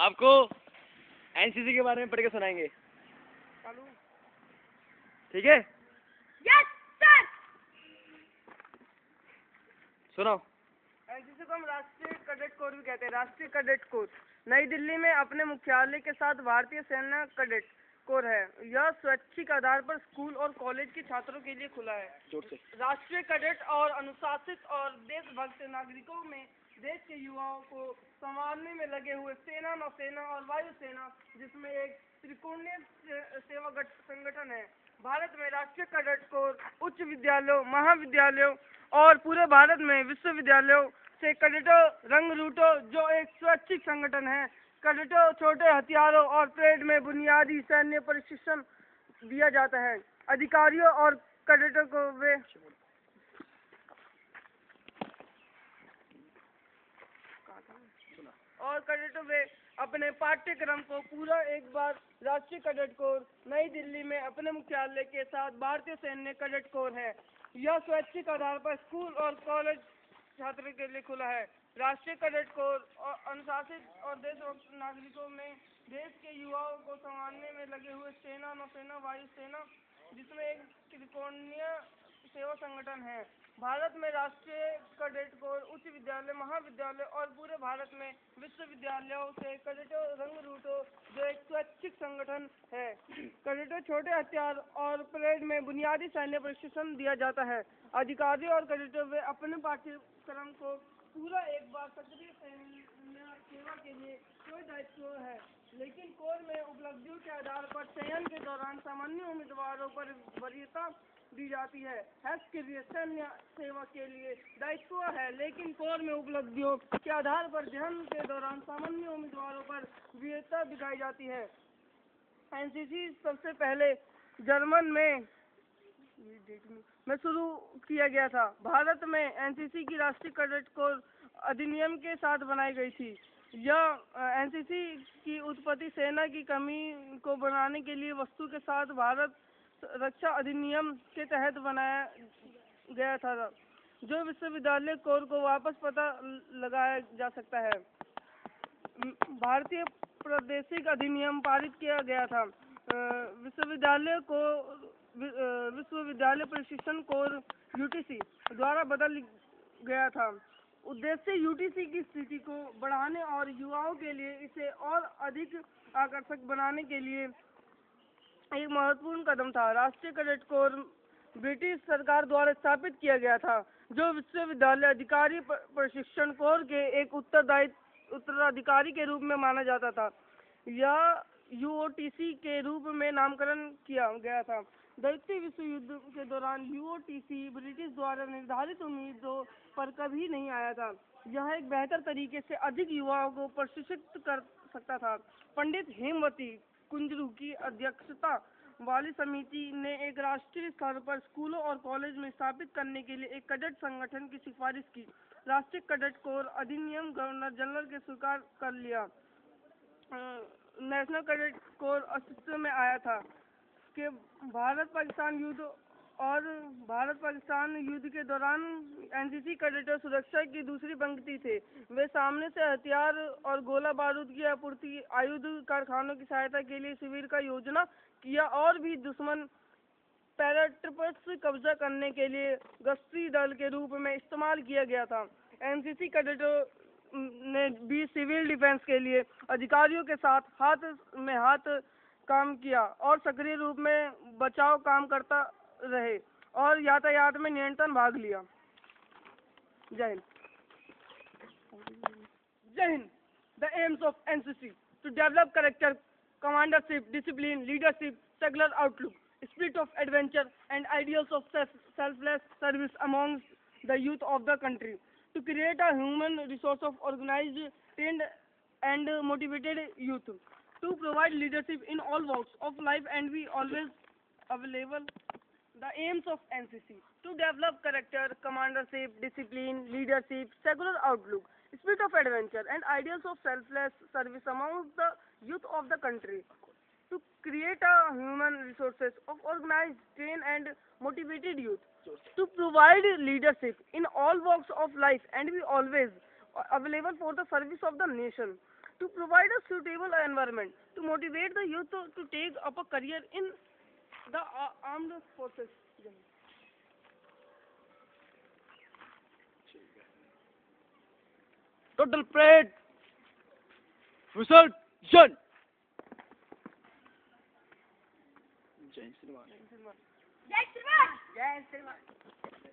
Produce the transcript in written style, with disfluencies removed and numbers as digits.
आपको एनसीसी के बारे में पढ़ के सुनाएंगे। ठीक है? Yes sir. सुनाओ। एनसीसी को हम राष्ट्रीय कैडेट कोर भी कहते हैं। राष्ट्रीय कैडेट कोर नई दिल्ली में अपने मुख्यालय के साथ भारतीय सेना कैडेट कोर है। यह स्वैच्छिक आधार पर स्कूल और कॉलेज के छात्रों के लिए खुला है। राष्ट्रीय कैडेट और अनुशासित और देशभक्त नागरिकों में देश के युवाओं को संवारने में लगे हुए सेना, नौसेना और वायुसेना, जिसमें एक त्रिकोणीय सेवा संगठन है। भारत में राष्ट्रीय कैडेट कोर उच्च विद्यालयों, महाविद्यालयों और पूरे भारत में विश्वविद्यालयों से कैडेटों रंग रूटों, जो एक स्वैच्छिक संगठन है, कैडेटों छोटे हथियारों और परेड में बुनियादी सैन्य प्रशिक्षण दिया जाता है। अधिकारियों और कैडेटों को वे अपने पाठ्यक्रम को पूरा एक बार राष्ट्रीय कैडेट कोर नई दिल्ली में अपने मुख्यालय के साथ भारतीय सैन्य कैडेट कोर है। यह स्वैच्छिक आधार पर स्कूल और कॉलेज छात्रों के लिए खुला है। राष्ट्रीय कैडेट कोर अनुशासित और देशभक्त नागरिकों में देश के युवाओं को संभालने में लगे हुए सेना, नौसेना, वायुसेना, जिसमें एक त्रिकोणीय सेवा संगठन है। भारत में राष्ट्रीय कैडेट कोर उच्च विद्यालय, महाविद्यालय और पूरे भारत में विश्वविद्यालयों से कैडेटों रंग रूटों, जो एक स्वैच्छिक संगठन है। कैडेटों छोटे हथियार और परेड में बुनियादी सैन्य प्रशिक्षण दिया जाता है। अधिकारियों और कैडेटों वे अपने पाठ्यक्रम को पूरा एक बार सक्रिय सेवा के लिए कोई दायित्व है, लेकिन कोर में उपलब्धियों के आधार पर चयन के दौरान सामान्य उम्मीदवारों पर वरीयता दी जाती है। सैन्य सेवा के लिए दायित्व है, लेकिन कोर में उपलब्धियों के आधार पर चयन के दौरान सामान्य उम्मीदवारों पर वरीयता दिखाई जाती है। एनसीसी सबसे पहले जर्मन में शुरू किया गया था। भारत में एनसीसी की राष्ट्रीय कैडेट कोर अधिनियम के साथ बनाई गई थी। यह एनसीसी की उत्पत्ति सेना की कमी को बनाने के लिए वस्तु के साथ भारत रक्षा अधिनियम के तहत बनाया गया था, जो विश्वविद्यालय कोर को वापस पता लगाया जा सकता है। भारतीय प्रादेशिक अधिनियम पारित किया गया था। विश्वविद्यालय प्रशिक्षण कोर यूटीसी द्वारा बदल गया था। उद्देश्य यूटीसी की स्थिति को बढ़ाने और युवाओं के लिए इसे और अधिक आकर्षक बनाने के लिए एक महत्वपूर्ण कदम था। राष्ट्रीय कैडेट कोर ब्रिटिश सरकार द्वारा स्थापित किया गया था, जो विश्वविद्यालय अधिकारी प्रशिक्षण कोर के एक उत्तराधिकारी के रूप में माना जाता था। यह यूओटीसी के रूप में नामकरण किया गया था। द्वितीय विश्व युद्ध के दौरान यूओटीसी ब्रिटिश द्वारा निर्धारित उम्मीदों पर कभी नहीं आया था। यह एक बेहतर तरीके से अधिक युवाओं को प्रशिक्षित कर सकता था। पंडित हेमवती कुंजरू की अध्यक्षता वाली समिति ने एक राष्ट्रीय स्तर पर स्कूलों और कॉलेज में स्थापित करने के लिए एक कैडेट संगठन की सिफारिश की। राष्ट्रीय कैडेट कोर अधिनियम गवर्नर जनरल के स्वीकार कर लिया। नेशनल कैडेट कोर अस्तित्व में आया था कि भारत पाकिस्तान युद्ध के दौरान एनसीसी कैडेटर सुरक्षा की दूसरी पंक्ति थे। वे सामने से हथियार और गोला बारूद की आपूर्ति, आयुध कारखानों की सहायता के लिए शिविर का योजना किया और भी दुश्मन पैराट्रूप्स कब्जा करने के लिए गश्ती दल के रूप में इस्तेमाल किया गया था। एनसीसी कैडेटों ने भी सिविल डिफेंस के लिए अधिकारियों के साथ हाथ में हाथ काम किया और सक्रिय रूप में बचाव काम करता रहे और यातायात में नियंत्रण भाग लिया। जय हिंद। जय Hind. The aims of NCC to develop character, commandership, discipline, leadership, secular outlook, spirit of adventure, and ideals of selfless service amongst the youth of the country. To create a human resource of organized, trained, and motivated youth. To provide leadership in all walks of life and be always available. The aims of NCC. To develop character, commandership, discipline, leadership, secular outlook, spirit of adventure, and ideals of selfless service amongst the youth of the country. To create a human resources of organized, trained, and motivated youth. To provide leadership in all walks of life and be always available for the service of the nation. to provide a suitable environment to motivate the youth to take up a career in the armed forces. Total parade. Result. Jun. Jai Shriman. Jai Shriman. Jai Shriman.